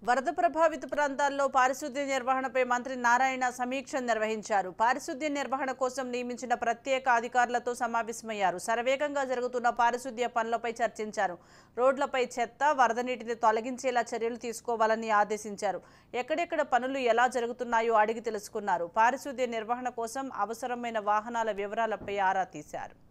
వరద ప్రభావిత ప్రాంతాల్లో పారిశుద్ధ్య నిర్వహణపై మంత్రి నారాయణ సమీక్ష నిర్వహించారు. పారిశుద్ధ్య నిర్వహణ కోసం నియమించిన ప్రత్యేక అధికారులతో సమావేశమయ్యారు. శరవేగంగా జరుగుతున్న పారిశుద్ధ్య పనులపై చర్చించారు. రోడ్లపై చెత్త, వరద నీటిని తొలగించేలా చర్యలు తీసుకోవాలని ఆదేశించారు. ఎక్కడెక్కడ పనులు ఎలా జరుగుతున్నాయో అడిగి తెలుసుకున్నారు. పారిశుద్ధ్య నిర్వహణ కోసం అవసరమైన వాహనాల వివరాలపై ఆరా తీశారు.